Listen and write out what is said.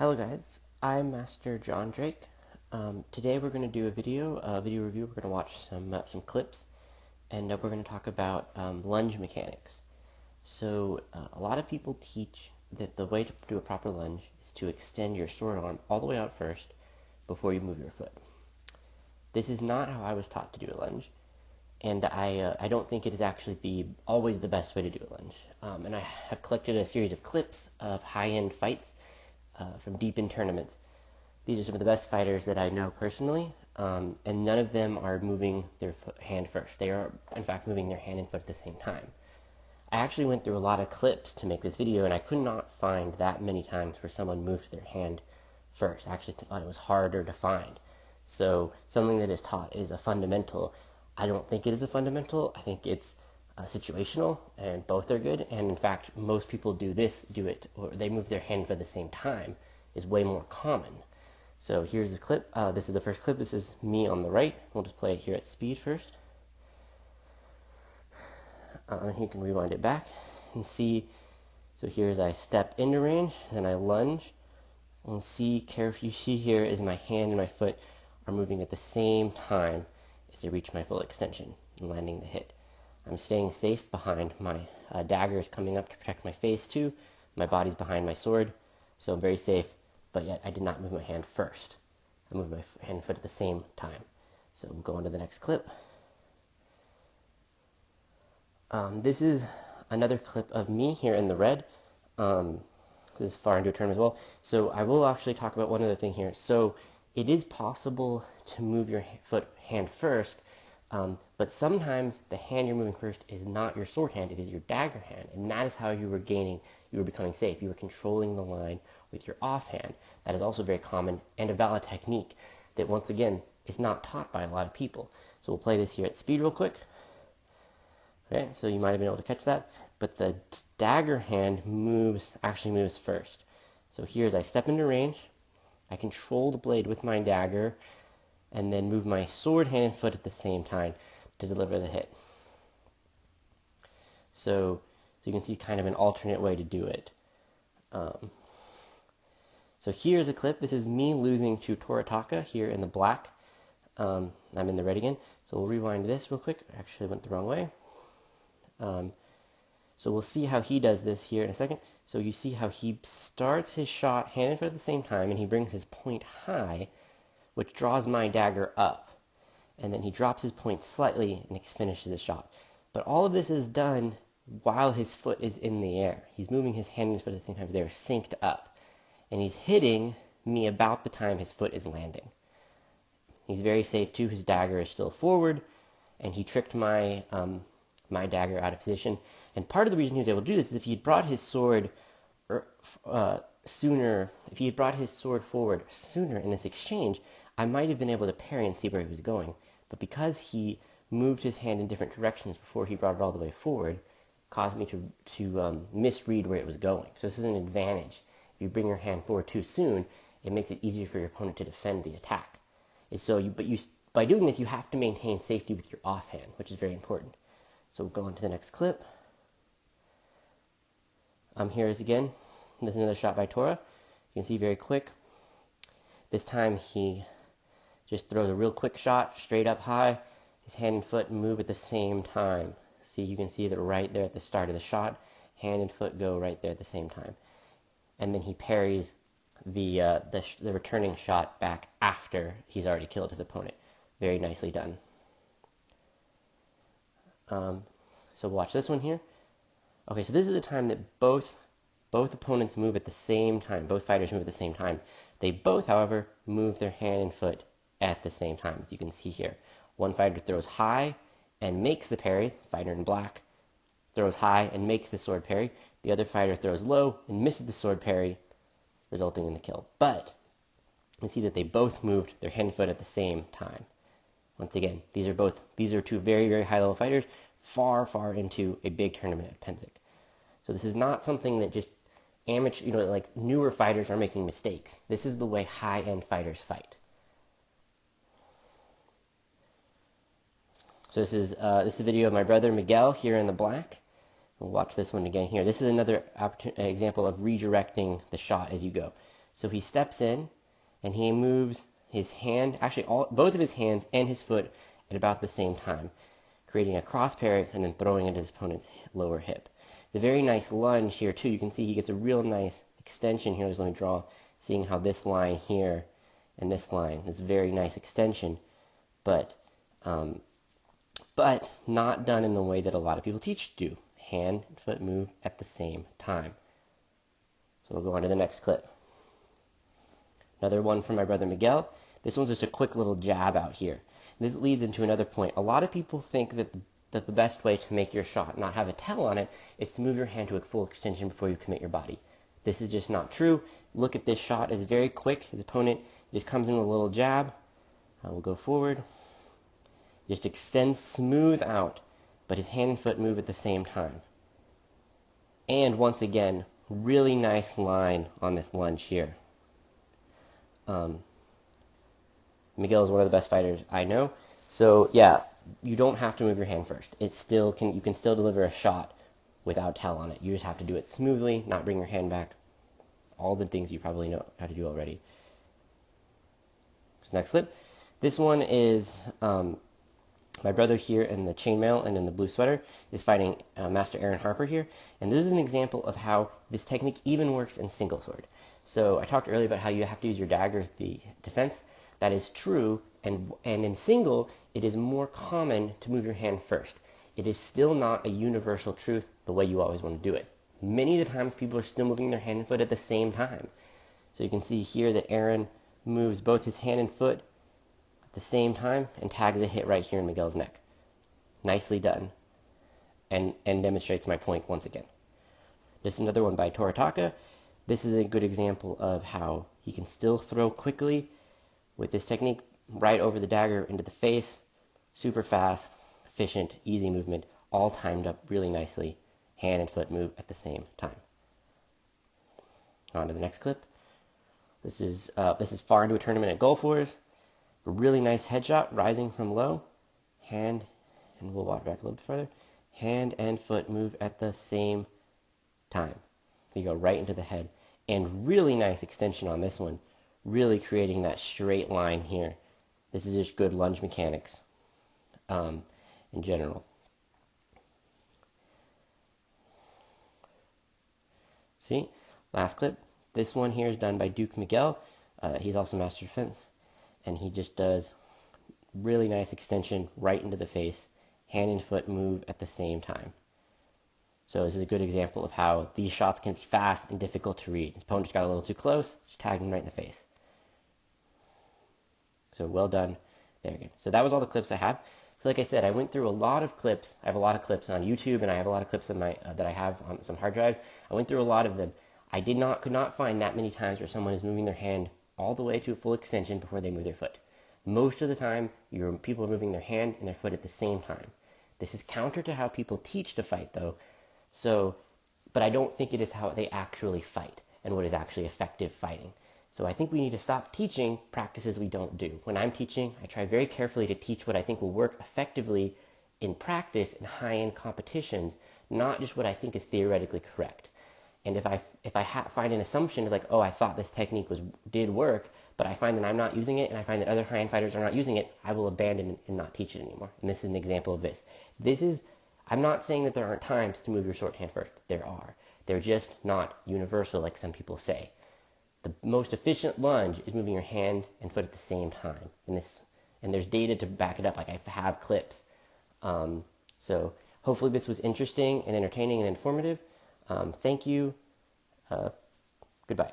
Hello guys, I'm Master John Drake. Today we're going to do a video review. We're going to watch some clips, and we're going to talk about lunge mechanics. So a lot of people teach that the way to do a proper lunge is to extend your sword arm all the way out first before you move your foot. This is not how I was taught to do a lunge, and I don't think it is actually always the best way to do a lunge. And I have collected a series of clips of high-end fights from deep in tournaments. These are some of the best fighters that I know personally, and none of them are moving their hand first. They are, in fact, moving their hand and foot at the same time. I actually went through a lot of clips to make this video, and I could not find that many times where someone moved their hand first. I actually thought it was harder to find. So something that is taught is a fundamental. I don't think it is a fundamental. I think it's situational, and both are good. And in fact, most people do it, or they move their hand for the same time, is way more common. So here's the clip. This is the first clip. This is me on the right. We'll just play it here at speed first. You can rewind it back and see. So here's I step into range, then I lunge, and see. You see here is my hand and my foot are moving at the same time as I reach my full extension and landing the hit. I'm staying safe behind my dagger is coming up to protect my face too. My body's behind my sword, so I'm very safe, but yet I did not move my hand first. I moved my hand and foot at the same time. So we'll go on to the next clip. This is another clip of me here in the red. This is far into a term as well. So I will actually talk about one other thing here. So it is possible to move your hand first, but sometimes the hand you're moving first is not your sword hand, it is your dagger hand, and that is how you were becoming safe. You were controlling the line with your offhand. That is also very common and a valid technique that, once again, is not taught by a lot of people. So we'll play this here at speed real quick. Okay, so you might have been able to catch that, but the dagger hand actually moves first. So here as I step into range, I control the blade with my dagger, and then move my sword, hand, and foot at the same time to deliver the hit. So you can see kind of an alternate way to do it. So here's a clip. This is me losing to Toritaka here in the black. I'm in the red again. So we'll rewind this real quick. I actually went the wrong way. So we'll see how he does this here in a second. So you see how he starts his shot hand and foot at the same time, and he brings his point high, which draws my dagger up. And then he drops his point slightly and finishes the shot. But all of this is done while his foot is in the air. He's moving his hand and his foot at the same time. They're synced up. And he's hitting me about the time his foot is landing. He's very safe too. His dagger is still forward, and he tricked my my dagger out of position. And part of the reason he was able to do this is if he had brought his sword sooner, if he had brought his sword forward sooner in this exchange, I might have been able to parry and see where he was going. But because he moved his hand in different directions before he brought it all the way forward, caused me to misread where it was going. So this is an advantage. If you bring your hand forward too soon, it makes it easier for your opponent to defend the attack. By doing this, you have to maintain safety with your offhand, which is very important. So we'll go on to the next clip. Here is again. This is another shot by Tora. You can see very quick. This time he just throws a real quick shot straight up high. His hand and foot move at the same time. See, you can see that right there at the start of the shot, hand and foot go right there at the same time. And then he parries the returning shot back after he's already killed his opponent. Very nicely done. So watch this one here. Okay, so this is the time that both opponents move at the same time. Both fighters move at the same time. They both, however, move their hand and foot at the same time, as you can see here. One fighter throws high and makes the parry. Fighter in black throws high and makes the sword parry. The other fighter throws low and misses the sword parry, resulting in the kill. But you see that they both moved their hand and foot at the same time. Once again, these are two very, very high-level fighters, far into a big tournament at Pennsic. So this is not something that just amateur, like newer fighters are making mistakes. This is the way high-end fighters fight. So this is a video of my brother Miguel here in the black. We'll watch this one again here. This is another example of redirecting the shot as you go. So he steps in and he moves his hand, actually both of his hands and his foot at about the same time, creating a cross parry and then throwing it at his opponent's lower hip. The very nice lunge here too. You can see he gets a real nice extension here. Just let me draw, seeing how this line here and this line is a very nice extension, but not done in the way that a lot of people teach do. Hand and foot move at the same time. So we'll go on to the next clip. Another one from my brother Miguel. This one's just a quick little jab out here. This leads into another point. A lot of people think that the best way to make your shot not have a tell on it is to move your hand to a full extension before you commit your body. This is just not true. Look at this shot. It's very quick. His opponent just comes in with a little jab. We'll go forward. Just extends smooth out, but his hand and foot move at the same time. And once again, really nice line on this lunge here. Miguel is one of the best fighters I know. So yeah, you don't have to move your hand first. You can still deliver a shot without tell on it. You just have to do it smoothly, not bring your hand back. All the things you probably know how to do already. So next clip. This one is my brother here in the chainmail and in the blue sweater is fighting Master Aaron Harper here. And this is an example of how this technique even works in single sword. So I talked earlier about how you have to use your dagger as the defense. That is true, and in single, it is more common to move your hand first. It is still not a universal truth the way you always want to do it. Many of the times people are still moving their hand and foot at the same time. So you can see here that Aaron moves both his hand and foot at the same time and tags a hit right here in Miguel's neck. Nicely done, and demonstrates my point once again. Just another one by Toritaka. This is a good example of how he can still throw quickly with this technique right over the dagger into the face. Super fast, efficient, easy movement, all timed up really nicely. Hand and foot move at the same time. On to the next clip. This is far into a tournament at Gulf Wars. A really nice headshot rising from low. Hand, and we'll walk back a little bit further. Hand and foot move at the same time. You go right into the head. And really nice extension on this one. Really creating that straight line here. This is just good lunge mechanics in general. See? Last clip. This one here is done by Duke Miguel. He's also Master Defense. And he just does really nice extension right into the face. Hand and foot move at the same time. So this is a good example of how these shots can be fast and difficult to read. His opponent just got a little too close, just tagged him right in the face. So well done there again. So that was all the clips I have. So like I said, I went through a lot of clips. I have a lot of clips on YouTube, and I have a lot of clips on my that I have on some hard drives. I went through a lot of them. I could not find that many times where someone is moving their hand all the way to a full extension before they move their foot. Most of the time, people are moving their hand and their foot at the same time. This is counter to how people teach to fight, though. So, but I don't think it is how they actually fight and what is actually effective fighting. So I think we need to stop teaching practices we don't do. When I'm teaching, I try very carefully to teach what I think will work effectively in practice in high-end competitions, not just what I think is theoretically correct. And if I find an assumption is like, oh, I thought this technique did work, but I find that I'm not using it, and I find that other high-end fighters are not using it, I will abandon and not teach it anymore. And this is an example of this. I'm not saying that there aren't times to move your shorthand first. There are. They're just not universal like some people say. The most efficient lunge is moving your hand and foot at the same time. And there's data to back it up. Like I have clips. So hopefully this was interesting and entertaining and informative. Thank you. Goodbye.